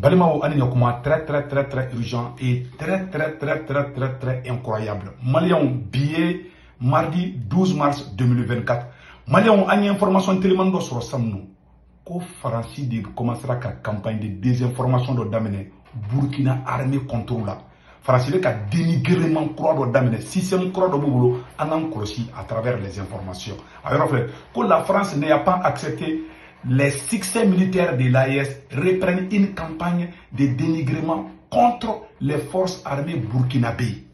Balimao Anine Kuma, très urgent et très incroyable. Malion, billet, mardi 12 mars 2024. Malion, a une information tellement sur Samnou. Ko Faransi de commencera la campagne de désinformation de Damene, Burkina armée contrôle là. Faransi de dénigrement croix de Damene, système croix de Boubolo, en encroché à travers les informations. Alors, que la France n'a pas accepté les succès militaires de l'AES reprennent une campagne de dénigrement contre les forces armées burkinabées.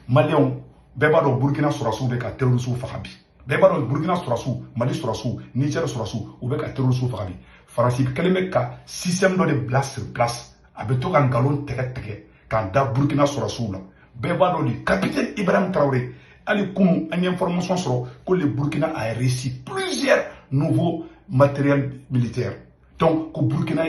Maliens, Bébado Burkina Sorassou avec un terroriste Fahabi. Bébado Burkina Sorassou, Mali Sorassou, Niger Sorassou, avec un terroriste Fahabi. Faransi, Kalimeka, système de place sur place, avec tout un galon teke, quand da Burkina Sorassou là. Bébado, le capitaine Ibrahim Traoré, allez, comme une information sur que le Burkina a réussi plusieurs nouveaux matériel militaire. Donc, au Burkina,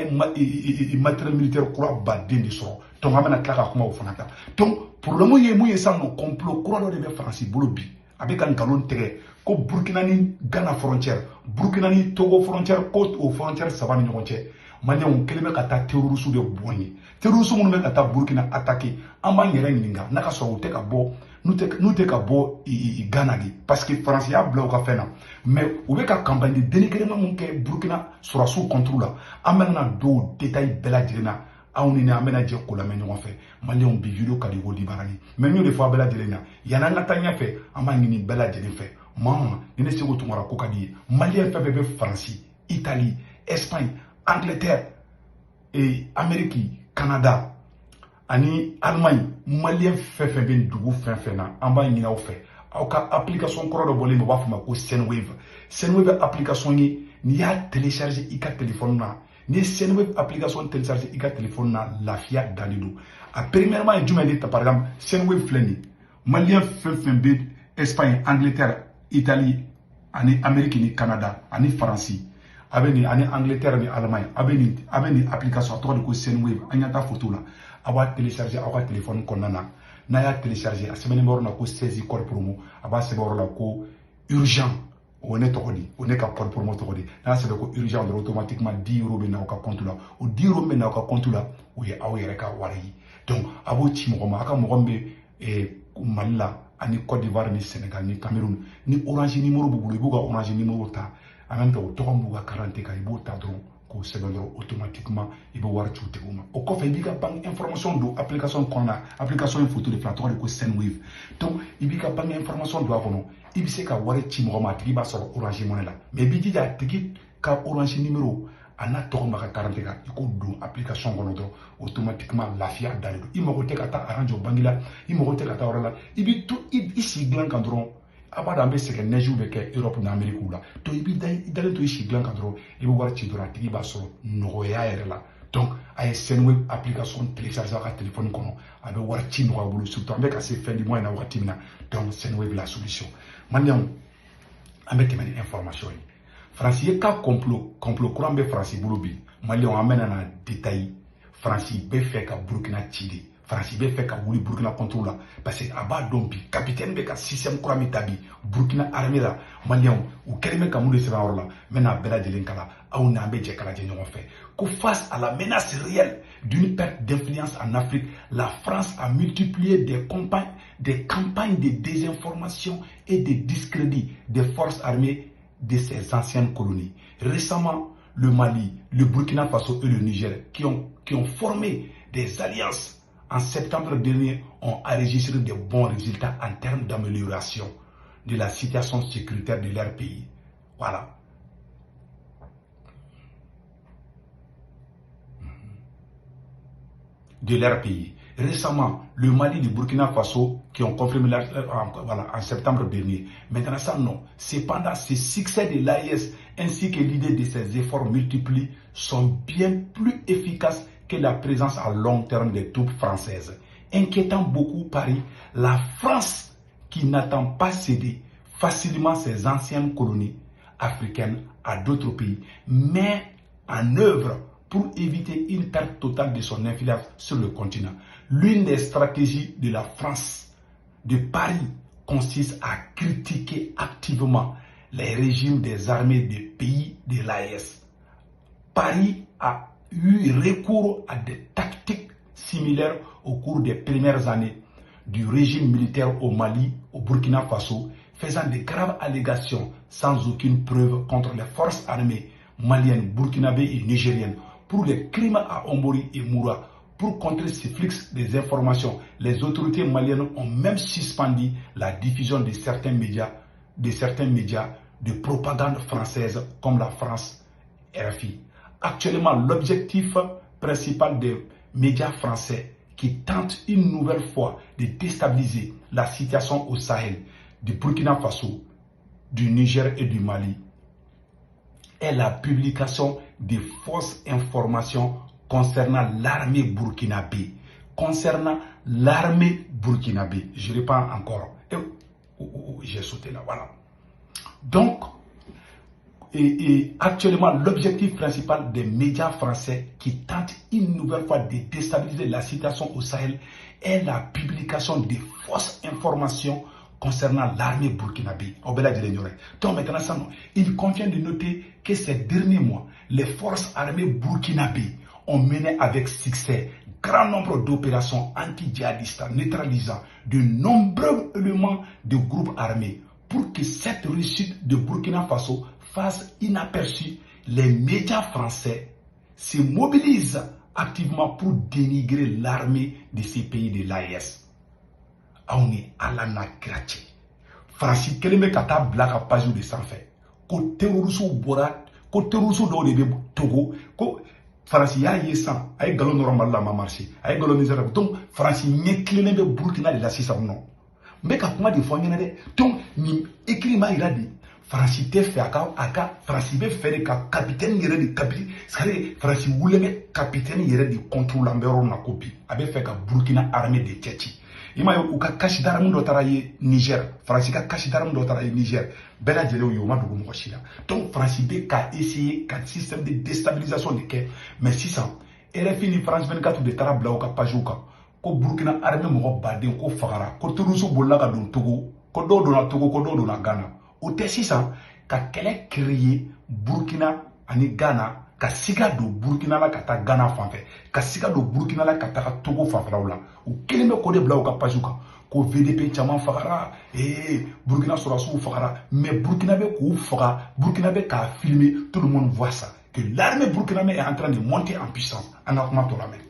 matériel militaire croit baden de sort. Donc, on a claqué comme au Fanata. Donc, pour le moment, il y a un complot croit de France Bolobi. Avec un galon terre, que Burkina ni Ghana frontière, Burkina ni Togo frontière, côte aux frontières, ça va nous frontière. Maintenant, on peut kata terroristes de Boigny. Terroristes on peut kata Burkina attaqué. En bas, il y a une linga. N'a qu'à sortir, t'es qu'à bo. Nous t'es qu'à bo Ghana parce que France y a bloqué à faire. Mais on veut qu'à campagne de dénigrement mon que Burkina sera sous contrôle. Amène deux détails bella direna. On est amené dire qu'on l'a mené en fait. Malien on bijulo kadigo di barani. Mais nous des fois bella direna. Y en a un tanya fait. Amène une bella direna fait. Maman, il ne sait où tu m'auras coquadi. Malien fait bébé France, Italie, Espagne, Angleterre et Amérique, Canada, ani Allemagne, Malien fait ben dougou fin na, en bas il a fait. Aucun application croix de bolé me va faire ko Senwave. Senwave application ni a téléchargé ika téléphone na. Ni Senwave application téléchargé ika téléphone na lafia dalido. A premièrement et du par exemple Senwave fleni. Malien fait ben Espagne, Angleterre, Italie, ani Amérique ni Canada, ani France. Avec en Angleterre et Allemagne, avec une application à de Senwave, il y a ta photo là. Avoir téléchargé à votre téléphone qu'on a. N'a téléchargé à semaine mort na ko 16 corps promo. Avoir c'est bord là ko urgent. On est tokodi, on est qu'à corps promo tokodi. Là c'est ko urgent automatiquement 10 € na ka compte là. Au 10 € na ka compte là. Ou ya awo yere ka wari. Donc abo ti mo aka mo gombe et Malila, ani Côte d'Ivoire ni Sénégal ni Cameroun ni Orange numéro bubu ibuga Orange numéro ta. En même temps, tout le monde a 40 ans, il faut automatiquement, il faut voir tout le monde. Au coffre, il y a une information de l'application qu'on a, application une photo de plateau de Senwave. Donc, il y a une information de l'avant. Il y a une information de Orange Money. Mais il y a un Orange numéro. On a 40 ans, il y a une application qu'on a automatiquement la fière d'aller. Il m'a dit que tu as arrangé au Bangla, il m'a dit que tu as arrangé. Il y a tout ici, Glan Candron. Abada ambe seke neju beke Europe na Amerique là to ibi dalen to ishi blanc kadro ibi war ci dora tigi ba so no ya yere la donc ay Senwave application télécharger à téléphone kono abe war ci no bulu surtout ambe ka se fin du mois na wakati mina donc Senwave la solution maniam ambe temene information yi France ye ka complot kurambe France bulu bi malion amena na détail France be fait ka Burkina tiri France be fait ka wuli Burkina contrôle là parce que aba dombi capitaine be ka système kurami tabi Burkina armée là malien ou kelme ka mulu sera là mena bela de linkala au na be je kala je ñoo fait que face à la menace réelle d'une perte d'influence en Afrique, la France a multiplié des campagnes de désinformation et de discrédit des forces armées de ses anciennes colonies. Récemment, le Mali, le Burkina Faso et le Niger, qui ont formé des alliances en septembre dernier, ont enregistré de bons résultats en termes d'amélioration de la situation sécuritaire de leur pays. Voilà. De leur pays. Récemment, le Mali et le Burkina Faso qui ont confirmé en septembre dernier. Maintenant, ça non. Cependant, ces succès de l'AIS ainsi que l'idée de ces efforts multipliés sont bien plus efficaces que la présence à long terme des troupes françaises. Inquiétant beaucoup Paris, la France qui n'attend pas céder facilement ses anciennes colonies africaines à d'autres pays, met en œuvre pour éviter une perte totale de son influence sur le continent. L'une des stratégies de la France, de Paris, consiste à critiquer activement les régimes des armées des pays de l'AES. Paris a eu recours à des tactiques similaires au cours des premières années du régime militaire au Mali, au Burkina Faso, faisant de graves allégations sans aucune preuve contre les forces armées maliennes, burkinabées et nigériennes pour les crimes à Ombori et Moura. Pour contrer ces flux des informations, les autorités maliennes ont même suspendu la diffusion de certains médias de propagande française comme la France RFI. Actuellement, l'objectif principal des médias français qui tentent une nouvelle fois de déstabiliser la situation au Sahel, du Burkina Faso, du Niger et du Mali, est la publication de fausses informations concernant l'armée burkinabé. Je reprends encore. J'ai sauté là, voilà. Donc, actuellement, l'objectif principal des médias français qui tentent une nouvelle fois de déstabiliser la situation au Sahel est la publication de fausses informations concernant l'armée burkinabé. Donc maintenant, il convient de noter que ces derniers mois, les forces armées burkinabé ont mené avec succès grand nombre d'opérations anti-djihadistes neutralisant de nombreux éléments de groupes armés. Pour que cette réussite de Burkina Faso fasse inaperçue, les médias français se mobilisent activement pour dénigrer l'armée de ces pays de l'AES. On est à la nakrati. Francis Keleme Kata Blaka Pajou de Sanfé. Ko terrorisme Borat, ko terrorisme de Togo, ko Francis ya yesan, ay galon normal la ma marché, ay galon nizara. Donc Francis nye clé de Burkina de la Sisa non. Mais quand on a des fois, donc ni écrit ma iradi. Francis te fait aka Francis be faire ka capitaine yere de capitaine. C'est Francis voulait capitaine yere de contrôle l'ambero na copie. Abe fait ka Burkina armée de Tchétchi. Ima yo uka kashi daramu do taraye Niger. Francis ka kashi daramu do taraye Niger. Bela jele yo ma dugu mo shila. Donc Francis be ka essayer ka système de déstabilisation de ke. Mais 600 RFI ni France 24 de tarabla o ka pajuka. Ko Burkina armée mo baden ko fagara. Ko turusu bolla ka don Togo. Ko do na Togo ko do na Ghana. O te 600 ka kele créer Burkina ani Ghana. Ka siga do Burkina la kata Ghana fanfɛ ka siga do Burkina la kata Togo fanfɛlaw la o kelen bɛ ko de bila o ka page kan ko VDP caman fagara Burkina sɔrɔsiw fagara mais Burkina bɛ k'u faga Burkina bɛ k'a filmer tout le monde voit ça que l'armée burkinabé est en train de monter en puissance an ka kuma tɔ lamɛn.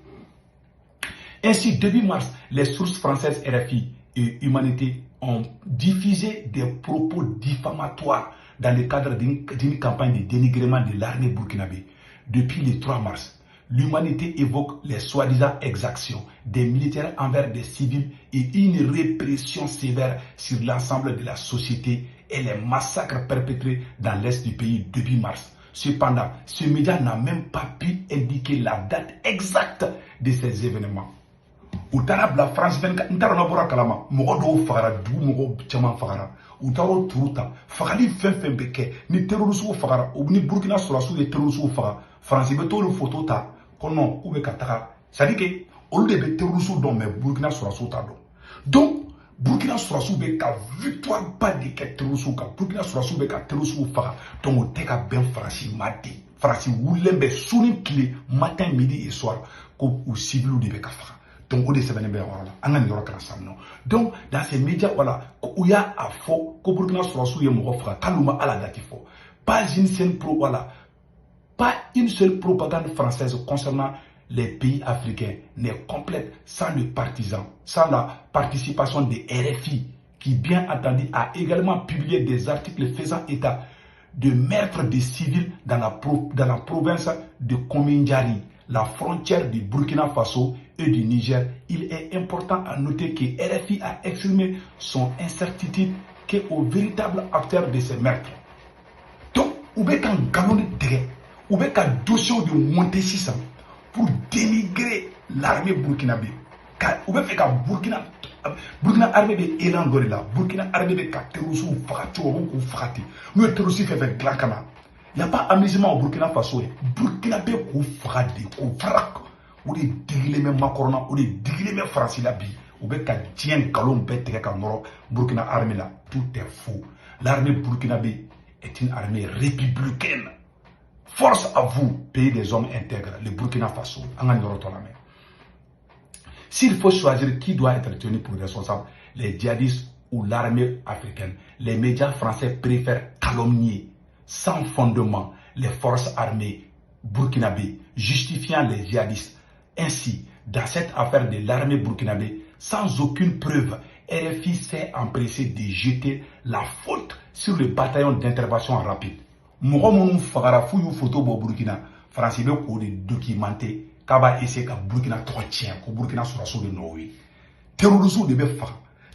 Ainsi, début mars, les sources françaises RFI et Humanité ont diffusé des propos diffamatoires dans le cadre d'une campagne de dénigrement de l'armée burkinabé. Depuis le 3 mars, l'Humanité évoque les soi-disant exactions des militaires envers des civils et une répression sévère sur l'ensemble de la société et les massacres perpétrés dans l'est du pays depuis mars. Cependant, ce média n'a même pas pu indiquer la date exacte de ces événements. Utara la France 24 ntara na bora kalama mogo do fagara du mogo chama fagara utaro turuta fagali fen beke ni terrorisme fagara ou ni Burkina surasu de terrorisme faga France be to le photo ta kono ou be kataka ça dit que au lieu de terrorisme don mais Burkina surasu ta don donc Burkina surasu be ka victoire pas de que terrorisme ka Burkina surasu be ka terrorisme faga donc o te ka ben France mati France wulembe suni clé matin midi et soir ko ou civil de be ka faga. Donc, donc, dans ces médias, voilà, où il y a à faux, que Burkina Faso est mort, Kalouma à la date faux. Pas une seule propagande française concernant les pays africains n'est complète sans le partisan, sans la participation des RFI, qui bien entendu a également publié des articles faisant état de meurtres de civils dans la province de Komindjari, la frontière du Burkina Faso et du Niger. Il est important à noter que RFI a exprimé son incertitude qu'au véritable acteur de ces meurtres. Donc, ou bien qu'un galon de dégâts, ou bien qu'un dossier de monter 600 pour dénigrer l'armée burkinabé. Ou bien qu'un Burkina armée de Elan Gorilla, Burkina armée de terroristes ou fracture ou fraté. Nous terroristes fait grand canal. Il n'y a pas amusement au Burkina Faso. Burkinabé ou fraté, ou frac. Ou des digles même macorona, ou des digles même français la bi. Ou bien qu'un tien galon bête qu'un nord, Burkina armée là. Tout est faux. L'armée burkinabé est une armée républicaine. Force à vous, pays des hommes intègres, le Burkina Faso. S'il faut choisir qui doit être tenu pour responsable, les djihadistes ou l'armée africaine, les médias français préfèrent calomnier sans fondement les forces armées burkinabées, justifiant les djihadistes. Ainsi, dans cette affaire de l'armée burkinabé, sans aucune preuve, RFI s'est empressé de jeter la faute sur le bataillon d'intervention rapide. Mouromoun Fagara Fouyou photo au Burkina, France veut documenter Kaba essaie que Burkina trop tient, que Burkina soit sur le Norway. Terrorisme de Befa,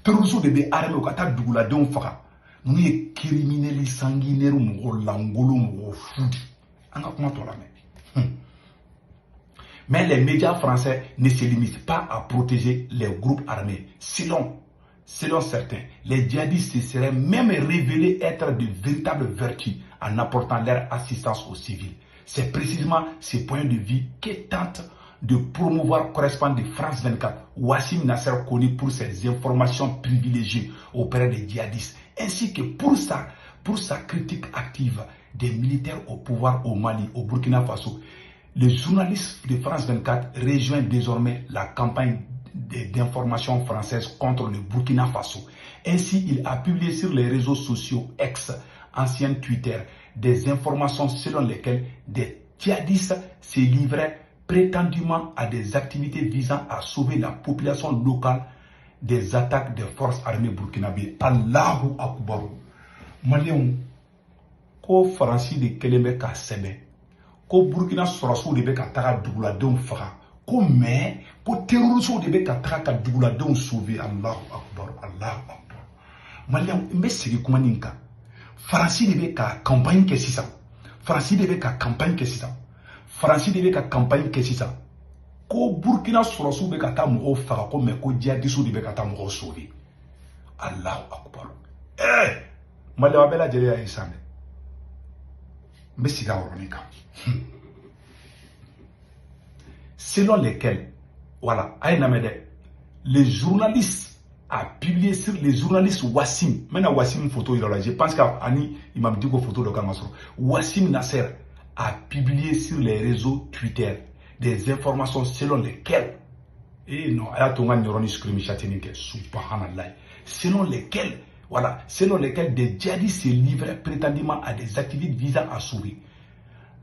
terrorisme de Armée au Qatar Dougoula de Fara. Nous sommes criminels sanguinaires, nous sommes foudi. Mais les médias français ne se limitent pas à protéger les groupes armés. Selon certains, les djihadistes se seraient même révélés être de véritables vertus en apportant leur assistance aux civils. C'est précisément ce point de vue que tente de promouvoir correspondant de France 24, Wassim Nasser, connu pour ses informations privilégiées auprès des djihadistes, ainsi que pour sa critique active des militaires au pouvoir au Mali, au Burkina Faso. Le journaliste de France 24 rejoint désormais la campagne d'information française contre le Burkina Faso. Ainsi, il a publié sur les réseaux sociaux ex, ancien Twitter, des informations selon lesquelles des djihadistes se livraient prétendument à des activités visant à sauver la population locale des attaques des forces armées burkinabées. Allahu Akbar. Maliens, ko Faransi de Keleme ka sebe, ko Burkina Faso de beka taga duguladenw faga, ko mais ko terroristes de beka taga ka duguladenw sauver. Allahu Akbar, Allahu Akbar. Maliens, mbe sigi kuma nin kan. Faransi de beka campagne kɛ sisan. Faransi de beka campagne kɛ sisan. Faransi de beka campagne kɛ sisan. Ko Burkina Faso beka taa mɔgɔw faga, ko mais ko djihadistes de beka taa mɔgɔw sauver. Allahu Akbar. Maliens a bɛɛ lajɛlen y'a ye san dɛ. Selon lesquels, voilà, les journalistes a publié sur les journalistes Wassim, maintenant Wassim photo je pense qu'Ani il m'a dit que photo de Kamasro, Wassim Nasser a publié sur les réseaux Twitter des informations selon lesquelles, et non, selon lesquelles, voilà, selon lesquels des djihadistes se livraient prétendument à des activités visant à sauver.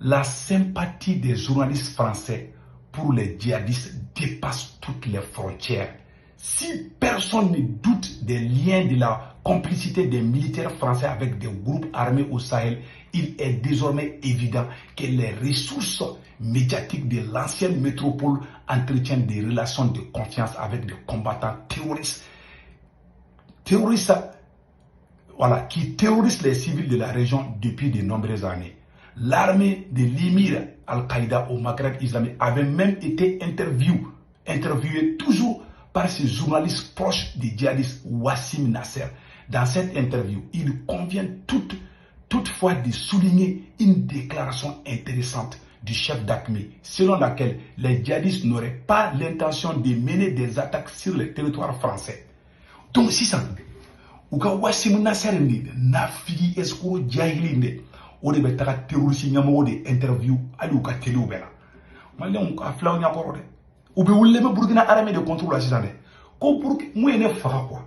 La sympathie des journalistes français pour les djihadistes dépasse toutes les frontières. Si personne ne doute des liens de la complicité des militaires français avec des groupes armés au Sahel, il est désormais évident que les ressources médiatiques de l'ancienne métropole entretiennent des relations de confiance avec des combattants terroristes. Voilà, qui terrorisent les civils de la région depuis de nombreuses années. L'armée de l'émir Al-Qaïda au Maghreb islamique avait même été interviewée toujours par ce journaliste proche des djihadistes Wassim Nasser. Dans cette interview, il convient toutefois de souligner une déclaration intéressante du chef d'Acmé, selon laquelle les djihadistes n'auraient pas l'intention de mener des attaques sur le territoire français. Donc si ça uka Wassim Nasser ni na figi escroc jahili ne o de be taga terroriste nyamo de interview ali uka télé bela malien ka flaw nya korode ou be wulle me Burkina armée de contrôle la sisane ko Burkina moyene faga quoi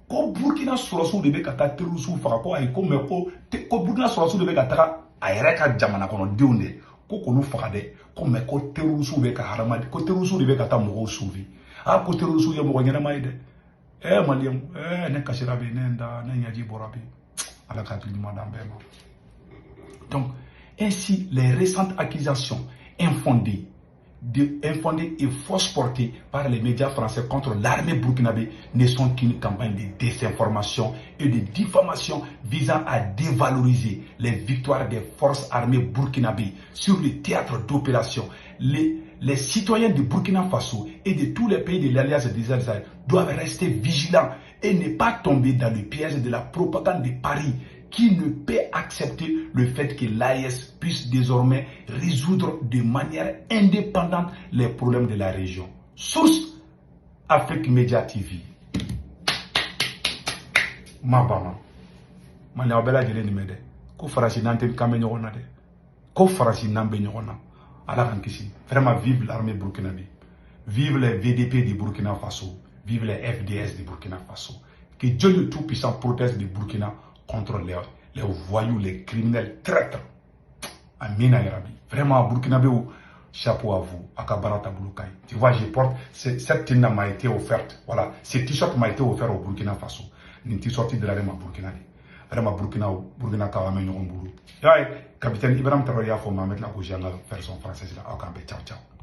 ko Burkina sorosu de be kata terroriste faga ko ay ko me ko Burkina sorosu de be kata ayere ka jamana kono deunde ko ko no faga de ko me ko terroriste be ka harama ko terroriste de be kata mo souvi a ko terroriste ye mo nyana maide Maliens, ne kashirabi, ne nda, ne nyaji borabi. Ala kapili madambema. Donc, ainsi, les récentes accusations infondées et fausses portées par les médias français contre l'armée burkinabé ne sont qu'une campagne de désinformation et de diffamation visant à dévaloriser les victoires des forces armées burkinabées sur le théâtre d'opération. Les citoyens de Burkina Faso et de tous les pays de l'Alliance des Alliés doivent rester vigilants et ne pas tomber dans le piège de la propagande de Paris qui ne peut accepter le fait que l'AES puisse désormais résoudre de manière indépendante les problèmes de la région. Source Afrique Media TV. Mabama. Maliabela jele ni mede. Ko farasi nante kamenyo onade. ko farasi n'an bɛ ɲɔgɔn na ala k'an kisi. Vraiment vive l'armée burkinabé, vive les VDP du Burkina Faso, vive les FDS du Burkina Faso. Que Dieu le Tout-Puissant protège le Burkina contre les voyous, les criminels traîtres. Amina Yarabi. Vraiment burkinabé, chapeau à vous, Akabarata Bouloukaï. Tu vois, je porte, cette tenue m'a été offerte, voilà, ce t-shirt m'a été offert au Burkina Faso. Une t-shirt de la Rema Burkina. Rema Burkina Kawame Nyomburu. Capitaine Ibrahim Traoré a fait ma mettre la version française là. Ok, ciao, ciao.